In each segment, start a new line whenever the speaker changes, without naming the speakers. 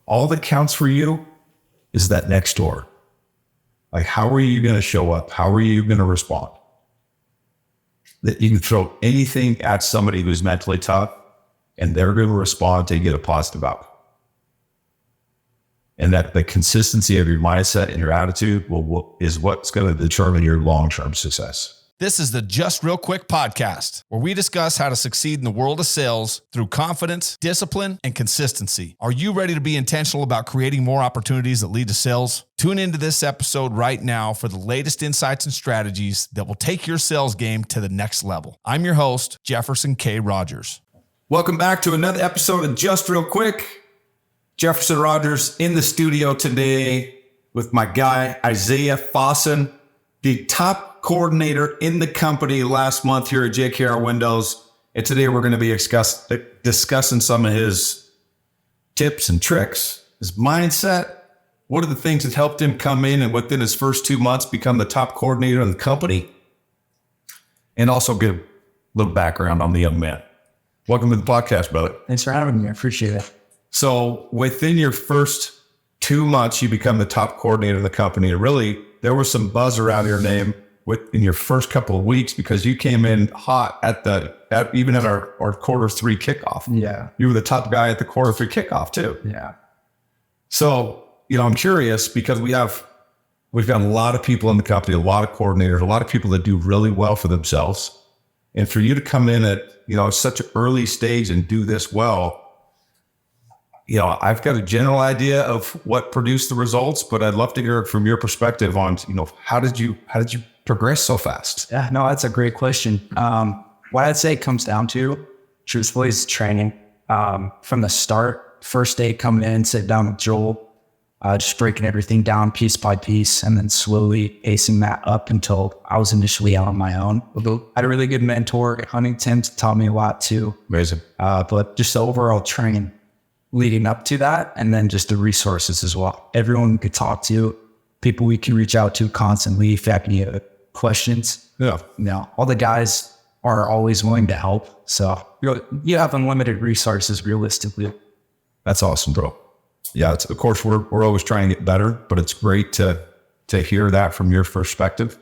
All that counts for you is that next door. Like, how are you going to show up? How are you going to respond? That you can throw anything at somebody who's mentally tough and they're going to respond to get a positive outcome. And that the consistency of your mindset and your attitude is what's going to determine your long-term success.
This is the Just Real Quick podcast, where we discuss how to succeed in the world of sales through confidence, discipline, and consistency. Are you ready to be intentional about creating more opportunities that lead to sales? Tune into this episode right now for the latest insights and strategies that will take your sales game to the next level. I'm your host, Jefferson K. Rogers.
Welcome back to another episode of Just Real Quick. Jefferson Rogers in the studio today with my guy, Izayah Fawson, the top coordinator in the company last month here at JKR Windows. And today we're going to be discussing some of his tips and tricks, his mindset. What are the things that helped him come in and within his first 2 months become the top coordinator in the company? And also give a little background on the young man. Welcome to the podcast, brother.
Thanks for having me. I appreciate it.
So within your first 2 months, you become the top coordinator in the company. Really, there was some buzz around your name in your first couple of weeks because you came in hot at our quarter three kickoff.
Yeah.
You were the top guy at the quarter three kickoff too.
Yeah.
So, I'm curious because we've got a lot of people in the company, a lot of coordinators, a lot of people that do really well for themselves. And for you to come in at, such an early stage and do this well, I've got a general idea of what produced the results, but I'd love to hear from your perspective on, how did you progress so fast?
Yeah, no, that's a great question. What I'd say it comes down to, truthfully, is training. From the start, first day coming in, sit down with Joel, just breaking everything down piece by piece, and then slowly pacing that up until I was initially out on my own. I had a really good mentor, Huntington, taught me a lot too.
Amazing.
But just the overall training leading up to that, and then just the resources as well. Everyone we could talk to, people we can reach out to constantly if you have any questions.
Yeah.
All the guys are always willing to help. So you have unlimited resources realistically.
That's awesome, bro. Yeah, of course, we're always trying to get better, but it's great to hear that from your perspective.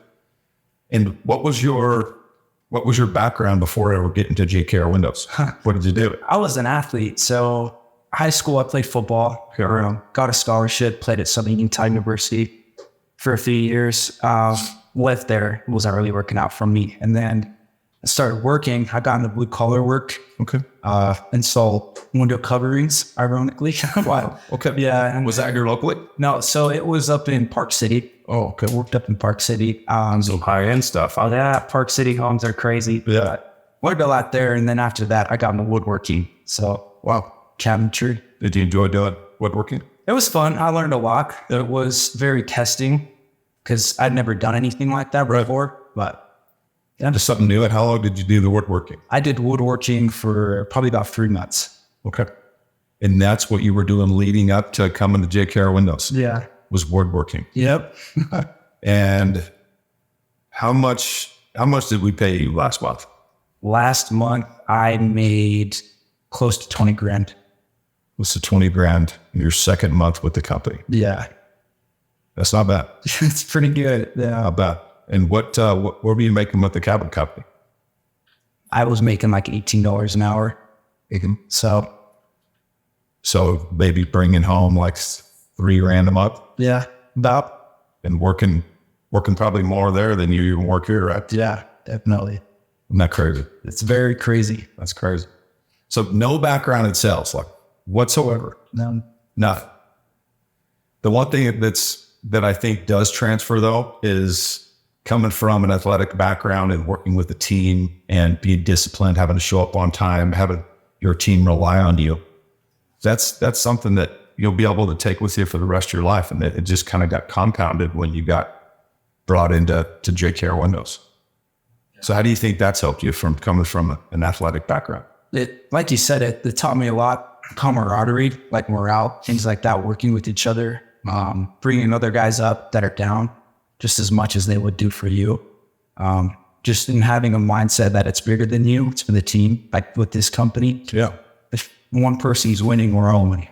And what was your background before ever getting to JKR Windows? What did you do?
I was an athlete. So high school, I played football, got a scholarship, played at Southern Utah University for a few years. Left there, it wasn't really working out for me. And then I started working. I got into blue collar work.
Okay.
Installed window coverings, ironically.
Wow. Okay.
Yeah.
And was that here locally?
No, so it was up in Park City.
Oh, okay.
Worked up in Park City.
Some high-end stuff.
Oh, yeah. Park City homes are crazy.
Yeah.
Worked a lot there. And then after that, I got into woodworking. So,
wow.
Cabinetry.
Did you enjoy doing woodworking?
It was fun. I learned a lot. It was very testing because I'd never done anything like that before. But yeah.
Just something new. And how long did you do the woodworking?
I did woodworking for probably about 3 months.
Okay. And that's what you were doing leading up to coming to JKR Windows?
Yeah.
Was woodworking.
Yep.
And how much did we pay you last month?
Last month, I made close to 20 grand.
Was it 20 grand in your second month with the company?
Yeah.
That's not bad.
It's pretty good. Yeah.
Not bad. And what were you making with the cabinet company?
I was making like $18 an hour.
So maybe bringing home like $3,000 a month?
Yeah, about.
And working probably more there than you even work here, right?
Yeah, definitely.
Isn't that crazy?
It's very crazy.
That's crazy. So no background in sales, like whatsoever?
No.
None. The one thing that I think does transfer though is coming from an athletic background and working with a team and being disciplined, having to show up on time, having your team rely on you. That's something that you'll be able to take with you for the rest of your life. And it just kind of got compounded when you got brought into JKR Windows. So how do you think that's helped you from coming from an athletic background?
It, like you said, it taught me a lot, camaraderie, like morale, things like that, working with each other, bringing other guys up that are down just as much as they would do for you. Just in having a mindset that it's bigger than you, it's for the team, like with this company.
Yeah.
If one person's winning, we're all winning,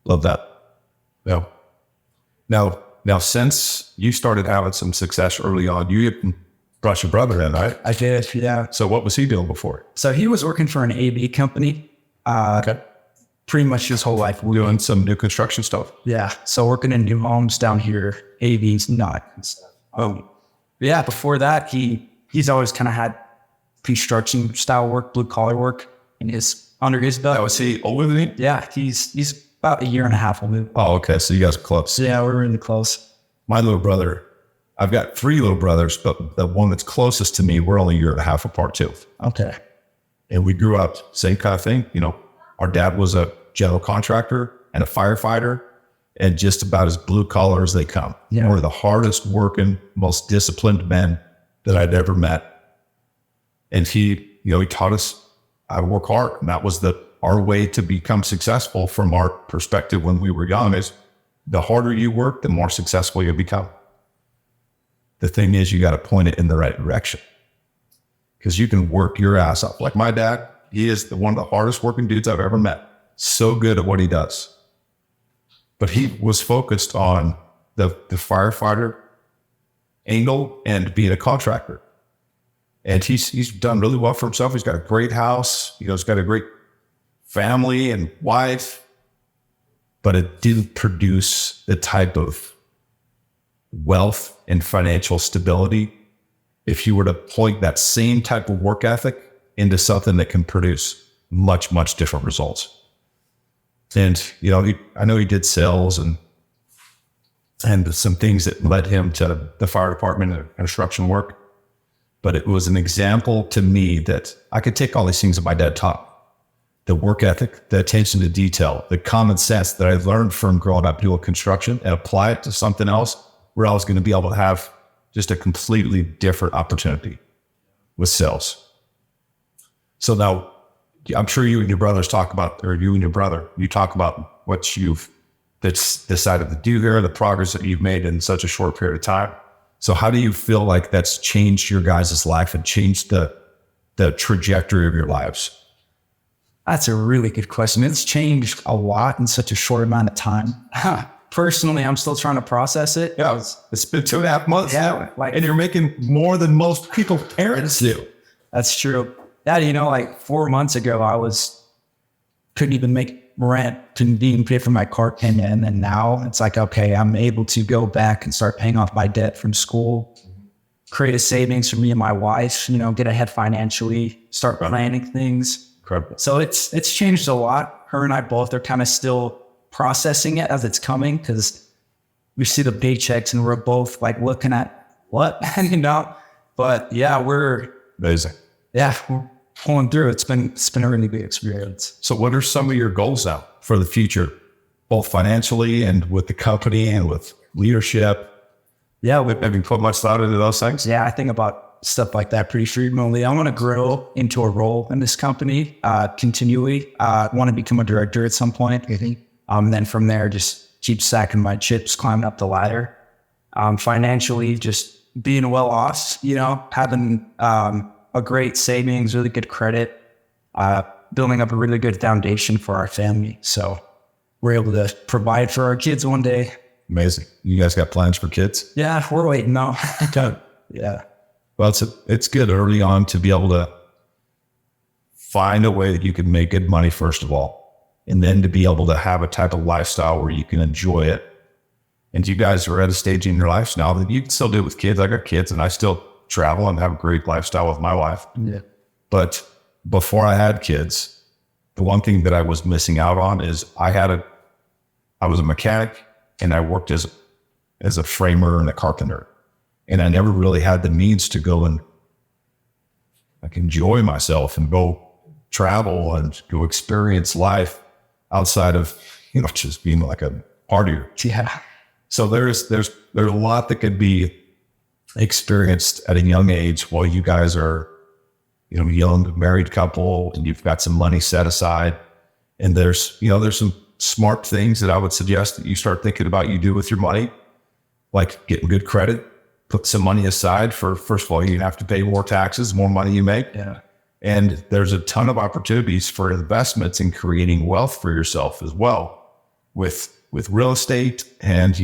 Love that. Yeah. Now, since you started having some success early on, you brought your brother in, right?
I did, yeah.
So what was he doing before?
So he was working for an AV company.
Okay.
Pretty much his whole life.
Doing some new construction stuff.
Yeah. So working in new homes down here, AV's not. Yeah. Before that, he's always kind of had construction style work, blue collar work under his belt.
That was he older than you?
Yeah. He's about a year and a half older.
Oh, okay. So you guys are close.
Yeah, we're really close.
My little brother, I've got 3 little brothers, but the one that's closest to me, we're only a year and a half apart too.
Okay.
And we grew up, same kind of thing. You know, our dad was a general contractor and a firefighter and just about as blue collar as they come.
Yeah.
One of the hardest working, most disciplined men that I'd ever met. And he taught us how to work hard. And that was our way to become successful from our perspective when we were young is the harder you work, the more successful you become. The thing is, you got to point it in the right direction because you can work your ass off. Like my dad, he is one of the hardest working dudes I've ever met. So good at what he does. But he was focused on the firefighter angle and being a contractor. And he's done really well for himself. He's got a great house. He's got a great family and wife. But it didn't produce the type of wealth and financial stability if you were to point that same type of work ethic into something that can produce much, much different results. And, I know he did sales and some things that led him to the fire department and construction work. But it was an example to me that I could take all these things that my dad taught. The work ethic, the attention to detail, the common sense that I learned from growing up doing construction and apply it to something else where I was going to be able to have just a completely different opportunity with sales. So now I'm sure you and your brothers talk about, or you and your brother, you talk about what you've decided to do here, the progress that you've made in such a short period of time. So how do you feel like that's changed your guys' life and changed the trajectory of your lives?
That's a really good question. It's changed a lot in such a short amount of time. Personally, I'm still trying to process it.
Yeah, it's been 2.5 months.
Yeah,
and you're making more than most people's parents do.
That's true. Yeah, 4 months ago, couldn't even make rent, couldn't even pay for my car payment. And then now it's like, okay, I'm able to go back and start paying off my debt from school, create a savings for me and my wife, get ahead financially, start planning things.
Incredible.
So it's changed a lot. Her and I both are kind of still processing it as it's coming because we see the paychecks and we're both like looking at what, but yeah, we're
amazing.
Yeah, we're pulling through. It's been a really big experience.
So what are some of your goals now for the future, both financially and with the company and with leadership?
Yeah.
Have you put much thought into those things?
Yeah, I think about stuff like that pretty frequently. I want to grow into a role in this company continually. I want to become a director at some point. And then from there, just keep stacking my chips, climbing up the ladder. Financially, just being well off, having a great savings, really good credit, building up a really good foundation for our family. So we're able to provide for our kids one day.
Amazing. You guys got plans for kids?
Yeah, we're waiting though. Yeah.
Well, it's good early on to be able to find a way that you can make good money, first of all, and then to be able to have a type of lifestyle where you can enjoy it. And you guys are at a stage in your lives now that you can still do it with kids. I got kids and I still travel and have a great lifestyle with my wife.
Yeah.
But before I had kids, the one thing that I was missing out on is I was a mechanic and I worked as a framer and a carpenter. And I never really had the means to go and enjoy myself and go travel and go experience life outside of, just being like a partier.
Yeah.
So there's a lot that could be experienced at a young age while you guys are, young married couple and you've got some money set aside. And there's some smart things that I would suggest that you start thinking about you do with your money, like getting good credit. Put some money aside for, first of all, you have to pay more taxes, more money you make.
Yeah.
And there's a ton of opportunities for investments in creating wealth for yourself as well. with real estate, and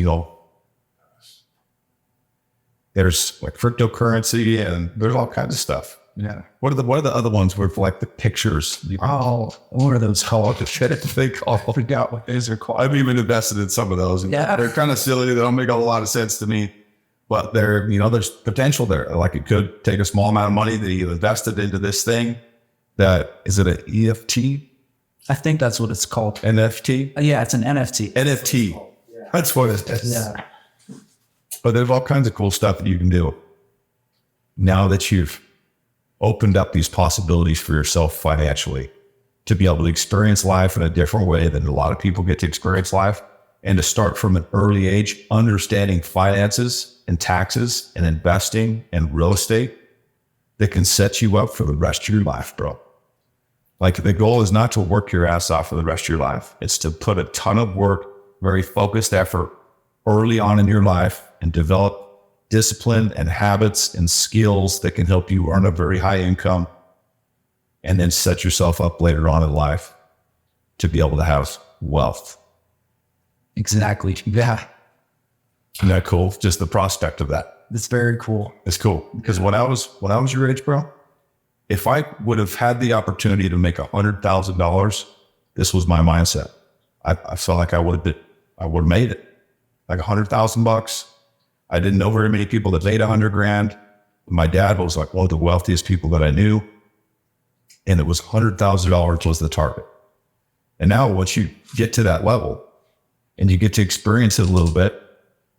there's like cryptocurrency, and there's all kinds of stuff.
Yeah.
What are the other ones with like the pictures?
Oh, what are those called?
I
forgot what those are called.
I've even invested in some of those.
Yeah.
They're kind of silly. They don't make a lot of sense to me, but there's potential there. Like it could take a small amount of money that you invested into this thing. Is it an EFT?
I think that's what it's called.
NFT?
Yeah, it's an NFT.
NFT. Yeah. That's what it is.
Yeah.
But there's all kinds of cool stuff that you can do now that you've opened up these possibilities for yourself financially to be able to experience life in a different way than a lot of people get to experience life, and to start from an early age understanding finances and taxes and investing and real estate that can set you up for the rest of your life, bro. Like the goal is not to work your ass off for the rest of your life. It's to put a ton of work, very focused effort early on in your life and develop discipline and habits and skills that can help you earn a very high income, and then set yourself up later on in life to be able to have wealth.
Exactly. Yeah.
Isn't that cool? Just the prospect of that.
It's very cool.
It's cool. Because when I was your age, bro, if I would have had the opportunity to make $100,000, this was my mindset. I felt like I would have made it. Like $100,000. I didn't know very many people that made $100,000. My dad was like one of the wealthiest people that I knew. And it was $100,000 was the target. And now once you get to that level and you get to experience it a little bit,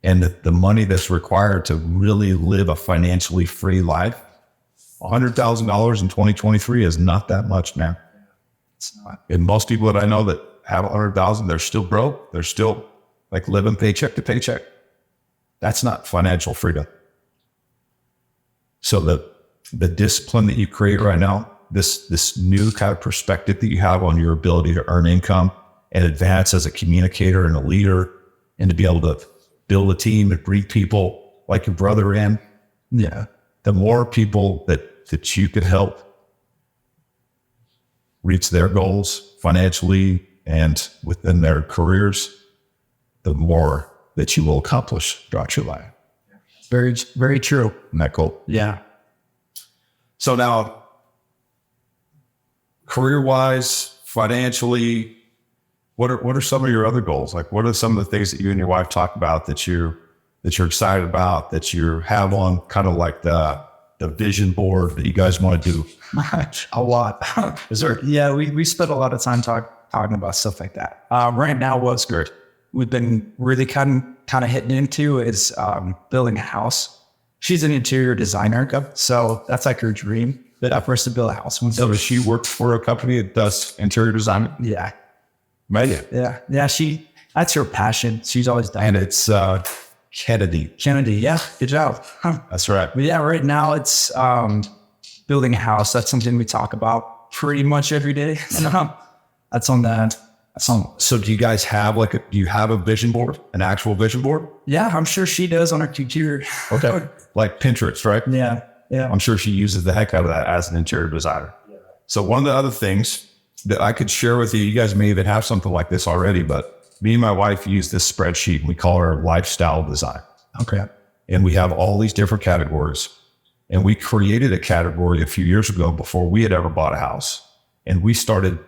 and the money that's required to really live a financially free life, $100,000 in 2023 is not that much, man.
It's not.
And most people that I know that have $100,000, they're still broke. They're still like living paycheck to paycheck. That's not financial freedom. So the discipline that you create right now, this new kind of perspective that you have on your ability to earn income and advance as a communicator and a leader, and to be able to build a team and bring people like your brother in.
Yeah.
The more people that you could help reach their goals financially and within their careers, the more that you will accomplish throughout your life.
Very, very true.
Isn't that cool?
Yeah.
So now, career-wise, financially, what are some of your other goals? Like, what are some of the things that you and your wife talk about that you're excited about, that you have on kind of like the vision board that you guys want to do?
A lot.
Is there?
Yeah, we spent a lot of time talking about stuff like that. Right now, what's good we've been really kind of hitting into is building a house. She's an interior designer, so that's like her dream. For us to build a house.
So does she work for a company that does interior design?
Yeah.
Right.
Yeah. That's her passion. She's always done.
And it's Kennedy.
Yeah. Good job.
That's right.
But yeah, right now it's building a house. That's something we talk about pretty much every day. That's on that.
So do you guys have do you have a vision board, an actual vision board?
Yeah, I'm sure she does on her computer.
Okay. Like Pinterest, right?
Yeah.
I'm sure she uses the heck out of that as an interior designer. Yeah. So one of the other things that I could share with you guys may even have something like this already, but me and my wife use this spreadsheet, and we call her lifestyle design.
Okay.
And we have all these different categories. And we created a category a few years ago before we had ever bought a house. And we started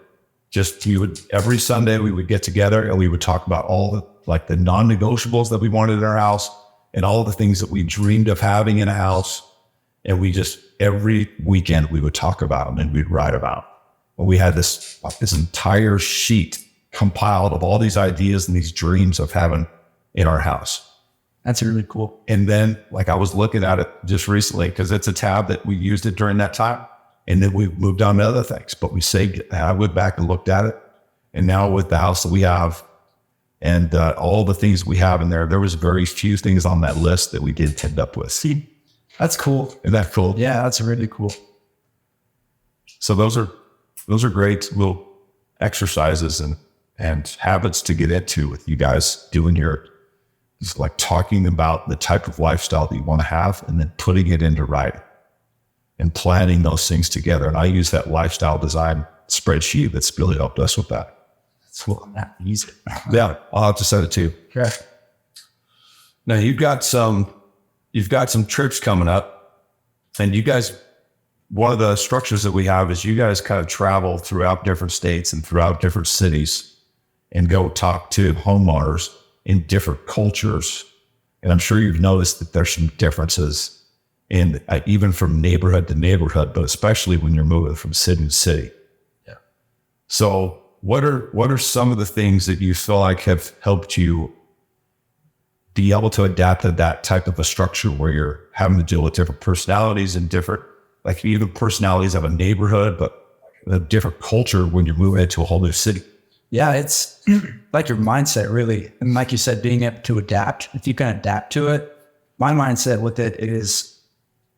every Sunday we would get together and we would talk about all the non-negotiables that we wanted in our house and all the things that we dreamed of having in a house. And every weekend we would talk about them and we'd write about them. And we had this entire sheet compiled of all these ideas and these dreams of having in our house.
That's really cool.
And then I was looking at it just recently because it's a tab that we used it during that time. And then we moved on to other things, but we saved it. I went back and looked at it. And now with the house that we have and all the things we have in there was very few things on that list that we did end up with.
See, that's cool.
Isn't that cool?
Yeah, that's really cool.
So those are great little exercises and habits to get into with you guys doing just talking about the type of lifestyle that you want to have and then putting it into writing and planning those things together. And I use that lifestyle design spreadsheet that's really helped us with that.
So I'm not use it.
Yeah, I'll have to send it to you.
Okay.
Now you've got some trips coming up, and you guys, one of the structures that we have is you guys kind of travel throughout different states and throughout different cities and go talk to homeowners in different cultures. And I'm sure you've noticed that there's some differences in even from neighborhood to neighborhood, but especially when you're moving from city to city.
Yeah.
So what are some of the things that you feel like have helped you be able to adapt to that type of a structure where you're having to deal with different personalities and different, like even personalities of a neighborhood, but a different culture when you're moving into a whole new city?
Yeah, it's like your mindset, really. And like you said, being able to adapt. If you can adapt to it, my mindset with it is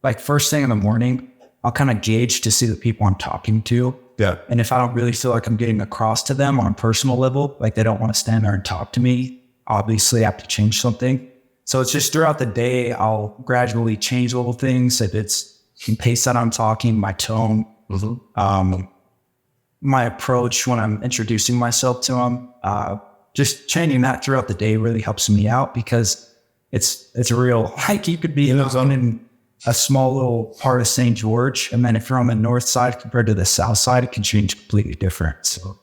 like first thing in the morning, I'll kind of gauge to see the people I'm talking to.
Yeah.
And if I don't really feel like I'm getting across to them on a personal level, like they don't want to stand there and talk to me, obviously I have to change something. So it's just throughout the day, I'll gradually change little things. If it's the pace that I'm talking, my tone, my approach when I'm introducing myself to them, just changing that throughout the day really helps me out because it's real. Like you could be in a small little part of St. George, and then if you're on the north side compared to the south side, it can change completely different. So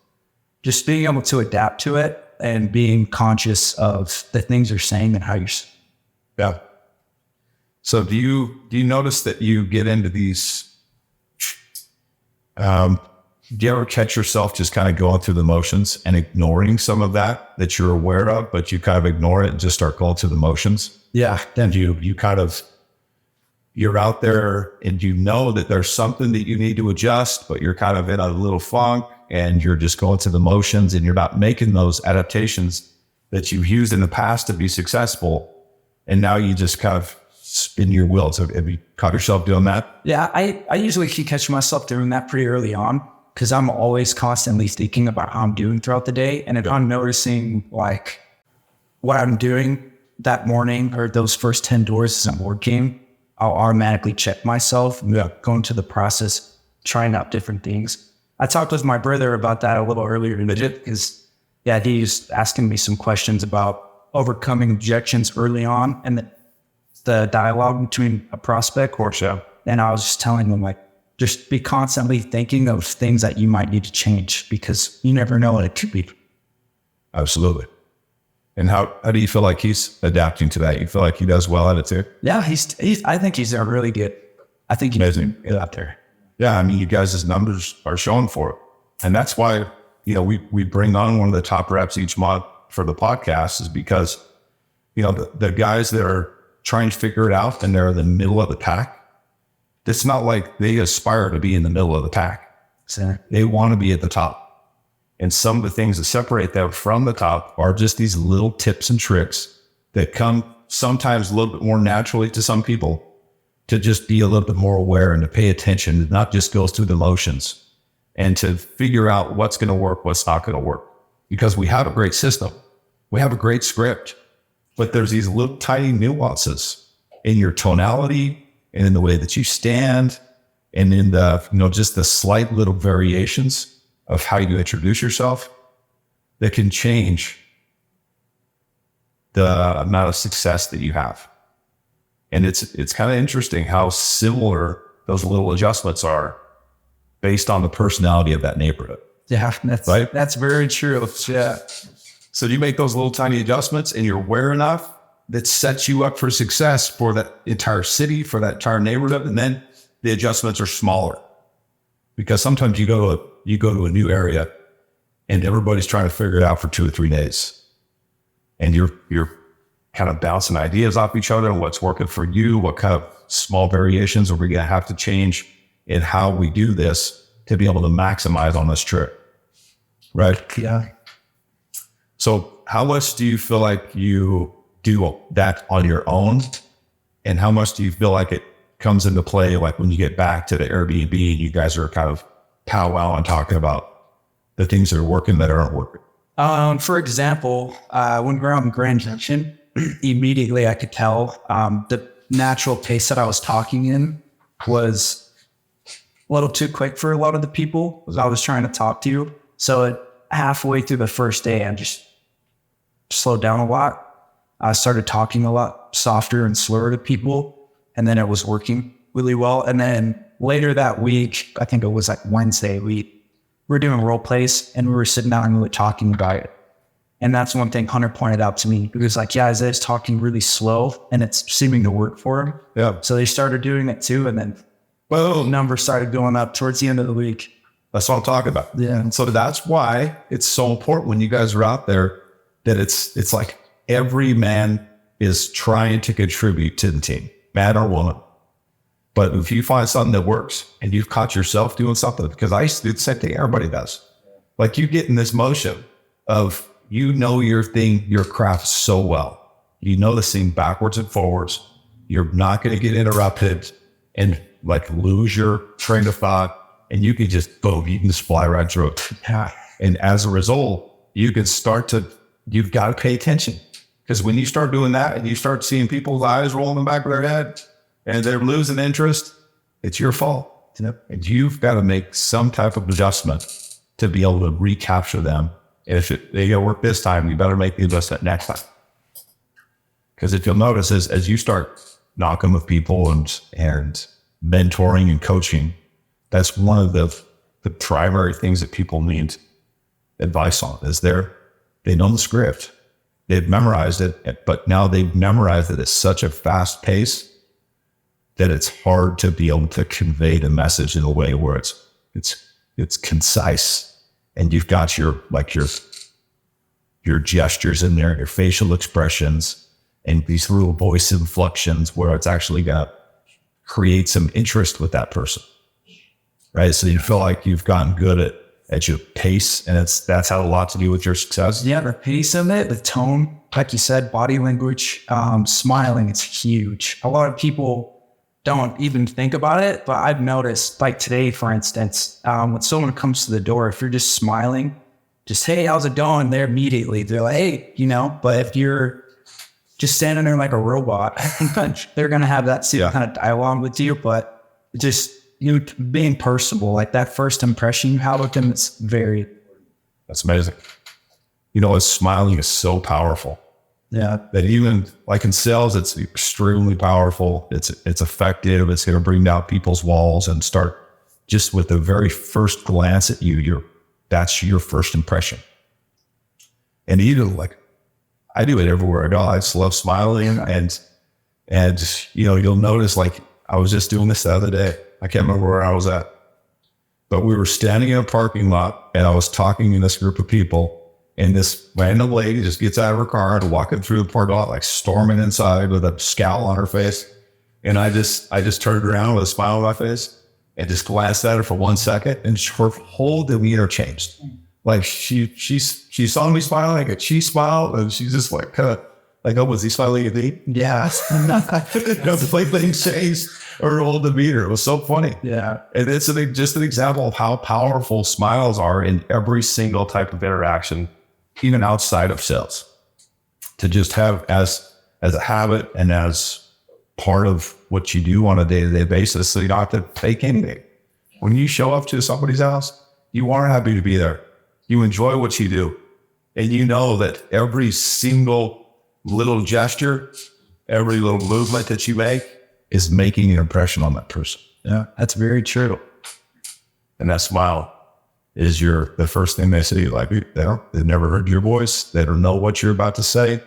just being able to adapt to it and being conscious of the things you're saying and how you're.
Yeah. So do you notice that you get into these? Do you ever catch yourself just kind of going through the motions and ignoring some of that you're aware of, but you kind of ignore it and just start going through the motions?
Yeah.
Then you're out there and you know that there's something that you need to adjust, but you're kind of in a little funk and you're just going through the motions and you're not making those adaptations that you've used in the past to be successful. And now you just kind of spin your wheels. Have you caught yourself doing that?
Yeah, I usually can catch myself doing that pretty early on because I'm always constantly thinking about how I'm doing throughout the day. And if I'm noticing like what I'm doing that morning or those first 10 doors isn't working, I'll automatically check myself, go into the process, trying out different things. I talked with my brother about that a little earlier because, he was asking me some questions about overcoming objections early on and the dialogue between a prospect. And I was just telling him, like, just be constantly thinking of things that you might need to change because you never know what it could be.
Absolutely. And how do you feel like he's adapting to that? You feel like he does well at it too?
Yeah, I think he's really good. I think he's good out there.
Yeah, I mean, you guys' numbers are showing for it. And that's why, we bring on one of the top reps each month for the podcast is because, the guys that are trying to figure it out and they're in the middle of the pack, it's not like they aspire to be in the middle of the pack.
So,
they want to be at the top. And some of the things that separate them from the top are just these little tips and tricks that come sometimes a little bit more naturally to some people to just be a little bit more aware and to pay attention and not just go through the motions and to figure out what's going to work, what's not going to work. Because we have a great system. We have a great script, but there's these little tiny nuances in your tonality and in the way that you stand and in the, just the slight little variations of how you introduce yourself that can change the amount of success that you have. And it's kind of interesting how similar those little adjustments are based on the personality of that neighborhood.
Yeah, that's very true. Yeah.
So you make those little tiny adjustments and you're aware enough that sets you up for success for that entire city, for that entire neighborhood. And then the adjustments are smaller because sometimes you go to a new area and everybody's trying to figure it out for 2 or 3 days. And you're kind of bouncing ideas off each other and what's working for you, what kind of small variations are we going to have to change in how we do this to be able to maximize on this trip. Right?
Yeah.
So how much do you feel like you do that on your own? And how much do you feel like it comes into play like when you get back to the Airbnb and you guys are kind of powwow and talking about the things that are working that aren't working?
For example, when we're on Grand Junction, immediately I could tell the natural pace that I was talking in was a little too quick for a lot of the people I was trying to talk to. So halfway through the first day, I just slowed down a lot. I started talking a lot softer and slower to people, and then it was working really well. And then later that week, I think it was like Wednesday, we were doing role plays and we were sitting down and we were talking about it. And that's one thing Hunter pointed out to me. He was like, yeah, Izayah's talking really slow and it's seeming to work for him.
Yeah.
So they started doing it too. And then numbers started going up towards the end of the week.
That's what I'm talking about.
Yeah.
And so that's why it's so important when you guys are out there that it's like every man is trying to contribute to the team, man or woman. But if you find something that works and you've caught yourself doing something, because I used to do the same thing everybody does. Like you get in this motion of, you know, your thing, your craft so well. You know this thing backwards and forwards. You're not going to get interrupted and like lose your train of thought. And you can just, boom, you can just fly right through it.
Yeah.
And as a result, you can you've got to pay attention. Because when you start doing that and you start seeing people's eyes roll in the back of their head and they're losing interest, it's your fault.
Yep.
And you've got to make some type of adjustment to be able to recapture them. And if they got to work this time, you better make the adjustment next time. Because if you'll notice, as you start knocking with people and mentoring and coaching, that's one of the primary things that people need advice on. Is they know the script, they've memorized it, but now they've memorized it at such a fast pace that it's hard to be able to convey the message in a way where it's concise. And you've got your gestures in there, your facial expressions, and these little voice inflections where it's actually going to create some interest with that person, right? So you feel like you've gotten good at your pace, and that's had a lot to do with your success.
Yeah, the pace of it, the tone, like you said, body language, smiling, it's huge. A lot of people don't even think about it, but I've noticed, like today, for instance, when someone comes to the door, if you're just smiling, just, hey, how's it going? They're like, hey, you know, but if you're just standing there like a robot, they're going to have that same kind of dialogue with you, but just, you know, being personable, like that first impression you have with them, it's very...
That's amazing. You know, smiling is so powerful.
Yeah.
That even like in sales, it's extremely powerful. It's effective. It's going to bring down people's walls and start just with the very first glance at you. That's your first impression. And even like, I do it everywhere I go. I just love smiling and you know, you'll notice like I was just doing this the other day. I can't remember where I was at, but we were standing in a parking lot and I was talking to this group of people. And this random lady just gets out of her car and walking through the parking lot, like storming inside with a scowl on her face. And I just turned around with a smile on my face and just glanced at her for 1 second, and her whole demeanor changed. Like she saw me smiling, and she smiled, and she's just like, like, oh, was he smiling at me?
Yeah.
The way things changed, her whole demeanor. It was so funny.
Yeah.
And it's just an example of how powerful smiles are in every single type of interaction, even outside of sales, to just have as a habit and as part of what you do on a day-to-day basis. So you don't have to fake anything. When you show up to somebody's house, you are happy to be there. You enjoy what you do. And you know that every single little gesture, every little movement that you make is making an impression on that person.
Yeah, that's very true.
And that smile is the first thing they see. Like, they've never heard your voice. They don't know what you're about to say,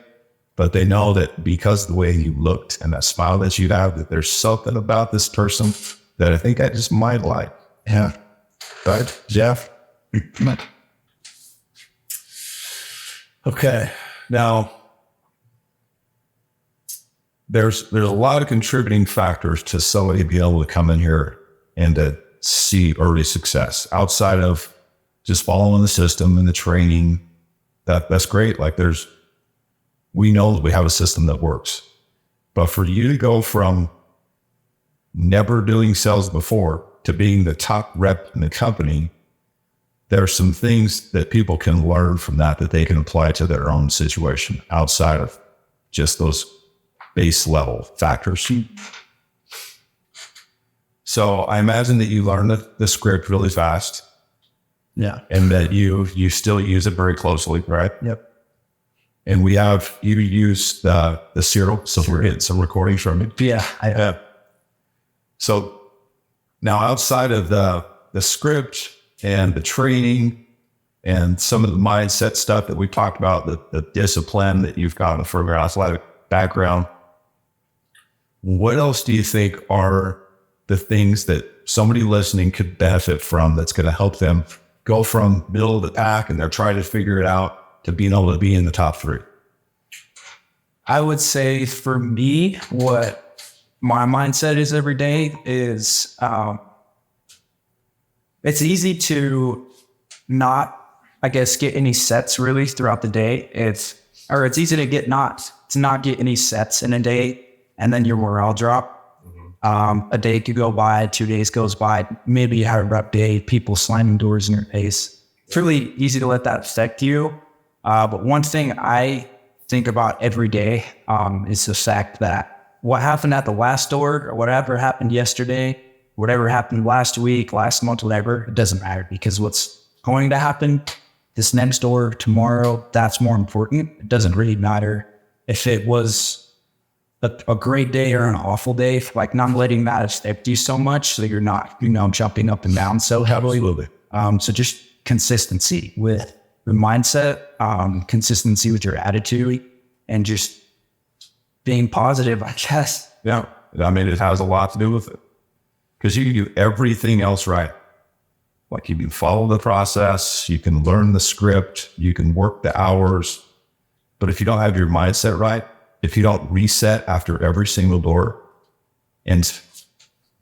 but they know that because of the way you looked and that smile that you have, that there's something about this person that I think I just might like.
Yeah.
Right, Jeff? Okay. Now, there's a lot of contributing factors to somebody being able to come in here and to see early success outside of just following the system and the training. That's great. Like we know that we have a system that works, but for you to go from never doing sales before to being the top rep in the company, there are some things that people can learn from that they can apply to their own situation outside of just those base level factors. So I imagine that you learned the script really fast.
Yeah.
And that you still use it very closely, right?
Yep.
And you use the serial, so we're getting some recordings from it.
Yeah.
Yeah. So now outside of the script and the training and some of the mindset stuff that we talked about, the discipline that you've got in the firm athletic background, what else do you think are the things that somebody listening could benefit from that's going to help them go from middle of the pack and they're trying to figure it out to being able to be in the top 3?
I would say for me, what my mindset is every day is it's easy to not, I guess, get any sets really throughout the day. It's easy to not get any sets in a day, and then your morale drop. A day could go by, 2 days goes by, maybe you have a rough day, people slamming doors in your face. It's really easy to let that affect you. But one thing I think about every day is the fact that what happened at the last door or whatever happened yesterday, whatever happened last week, last month, whatever, it doesn't matter, because what's going to happen this next door tomorrow, that's more important. It doesn't really matter if it was a great day or an awful day, like not letting that affect you so much so you're not, jumping up and down so heavily.
Absolutely.
So just consistency with the mindset, consistency with your attitude, and just being positive, I guess.
Yeah. I mean, it has a lot to do with it because you can do everything else right. Like you can follow the process, you can learn the script, you can work the hours, but if you don't have your mindset right, if you don't reset after every single door and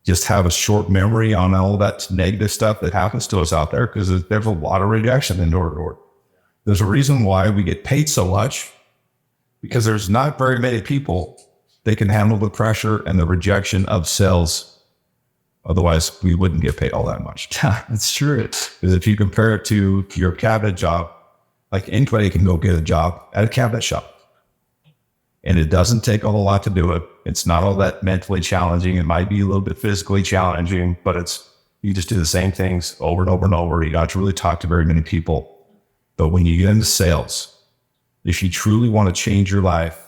just have a short memory on all that negative stuff that happens to us out there, because there's a lot of rejection in door to door. There's a reason why we get paid so much, because there's not very many people that can handle the pressure and the rejection of sales. Otherwise, we wouldn't get paid all that much.
Yeah, that's true.
Because if you compare it to your cabinet job, like anybody can go get a job at a cabinet shop. And it doesn't take a whole lot to do it. It's not all that mentally challenging. It might be a little bit physically challenging, but you just do the same things over and over and over. You don't have to really talk to very many people. But when you get into sales, if you truly want to change your life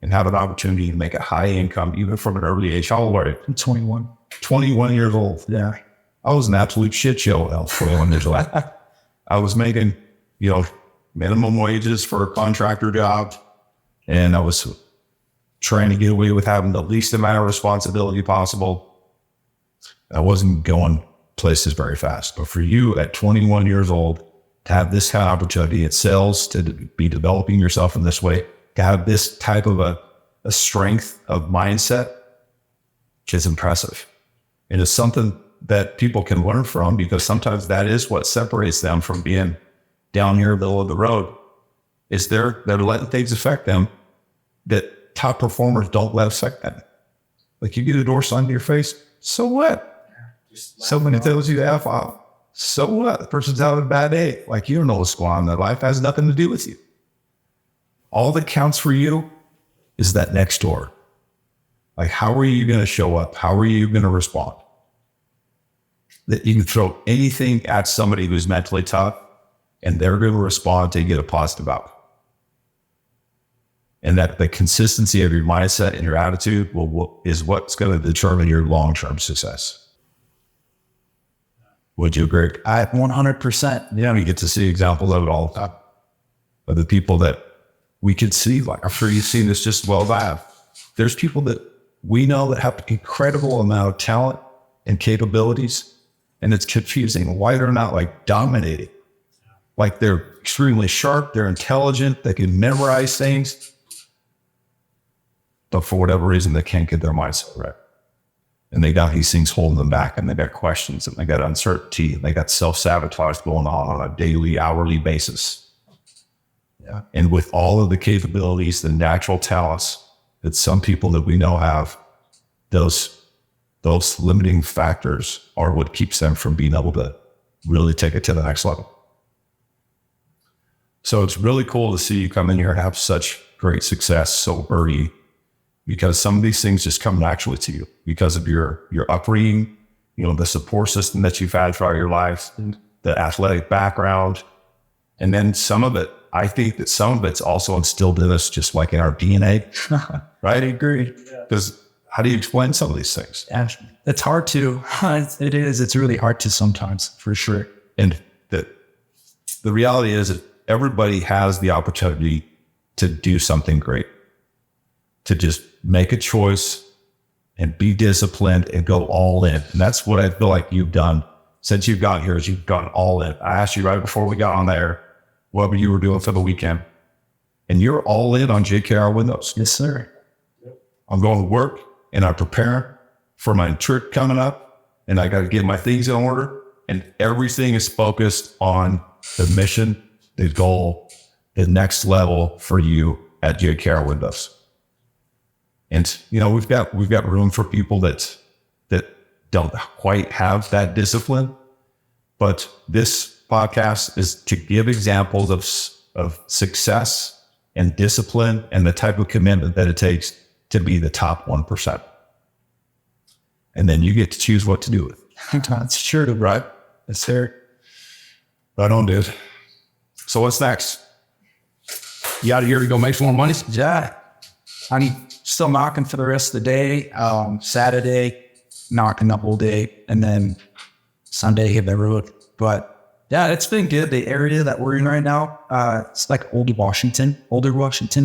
and have an opportunity to make a high income, even from an early age, how old are you?
I'm 21.
21 years old.
Yeah.
I was an absolute shit show at 21 years old. I was making, minimum wages for a contractor job. And I was trying to get away with having the least amount of responsibility possible. I wasn't going places very fast. But for you at 21 years old, to have this kind of opportunity at sales, to be developing yourself in this way, to have this type of a strength of mindset, which is impressive. And it's something that people can learn from, because sometimes that is what separates them from being down here middle of the road. Is they're letting things affect them that top performers don't let affect them. Like you get a door slammed to your face, so what? Somebody tells you to F off, so what? The person's having a bad day. Like you don't know what's going on in their life. It has nothing to do with you. All that counts for you is that next door. Like how are you going to show up? How are you going to respond? That you can throw anything at somebody who's mentally tough and they're going to respond to get a positive outcome. And that the consistency of your mindset and your attitude is what's going to determine your long-term success. Would you agree?
100%.
Yeah, we get to see examples of it all the time. Of the people that we could see, like I'm sure you've seen this just as well as I have. There's people that we know that have an incredible amount of talent and capabilities, and it's confusing why they're not like dominating. Like they're extremely sharp, they're intelligent, they can memorize things, but for whatever reason, they can't get their mindset right. And they got these things holding them back, and they got questions, and they got uncertainty, and they got self-sabotage going on a daily, hourly basis. Yeah. And with all of the capabilities, the natural talents that some people that we know have, those limiting factors are what keeps them from being able to really take it to the next level. So it's really cool to see you come in here and have such great success so early, because some of these things just come naturally to you because of your upbringing, the support system that you've had throughout your life, the athletic background. And then I think that some of it's also instilled in us, just like in our DNA. Right? I agree. Because how do you explain some of these things?
Yeah, it's hard to. It is. It's really hard to sometimes, for sure.
And the reality is that everybody has the opportunity to do something great, to just make a choice and be disciplined and go all in. And that's what I feel like you've done since you've got here, is you've gone all in. I asked you right before we got on there what you were doing for the weekend, and you're all in on JKR Windows.
Yes, sir.
I'm going to work and I'm preparing for my trip coming up, and I got to get my things in order, and everything is focused on the mission, the goal, the next level for you at JKR Windows. And, we've got room for people that don't quite have that discipline, but this podcast is to give examples of success and discipline and the type of commitment that it takes to be the top 1%. And then you get to choose what to do with it.
That's true,
right?
Yes, sir.
Right on, dude. So what's next? You out of here to go make some more money?
Yeah. I'm still knocking for the rest of the day. Saturday, knocking the whole day. And then Sunday, hit the road. But yeah, it's been good. The area that we're in right now, it's like older Washington.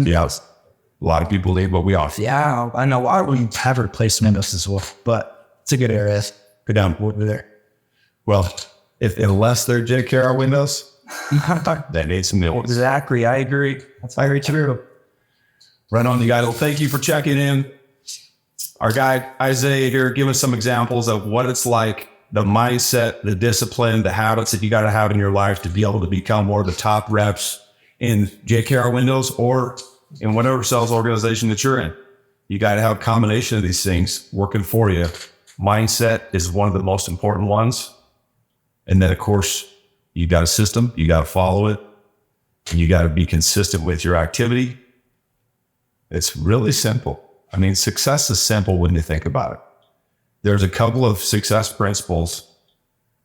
Yeah. A lot of people leave, but we offer.
Yeah, I know. I wouldn't have replacement as well, but it's a good area.
Go down over there. Well, unless they're JKR Windows, they need some meals.
Exactly. I agree. That's very true.
Right on, you guys. Well, thank you for checking in. Our guy, Izayah, here, giving some examples of what it's like, the mindset, the discipline, the habits that you got to have in your life to be able to become one of the top reps in JKR Windows or in whatever sales organization that you're in. You got to have a combination of these things working for you. Mindset is one of the most important ones. And then, of course, you got a system, you got to follow it, and you got to be consistent with your activity. It's really simple. I mean, success is simple when you think about it. There's a couple of success principles,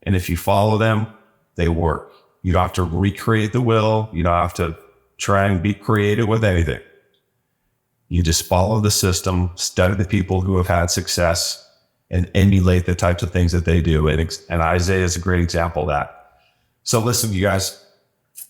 and if you follow them, they work. You don't have to recreate the wheel. You don't have to try and be creative with anything. You just follow the system, study the people who have had success, and emulate the types of things that they do. And Izayah is a great example of that. So listen, you guys,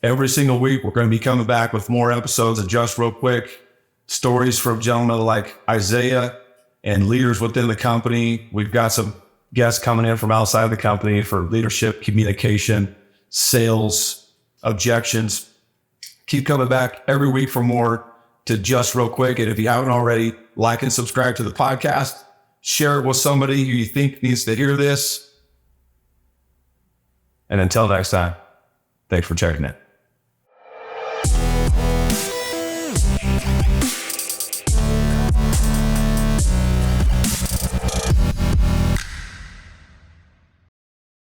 every single week, we're going to be coming back with more episodes of Just Real Quick, stories from gentlemen like Izayah and leaders within the company. We've got some guests coming in from outside the company for leadership, communication, sales, objections. Keep coming back every week for more to Just Real Quick. And if you haven't already, like and subscribe to the podcast. Share it with somebody who you think needs to hear this. And until next time, thanks for checking in.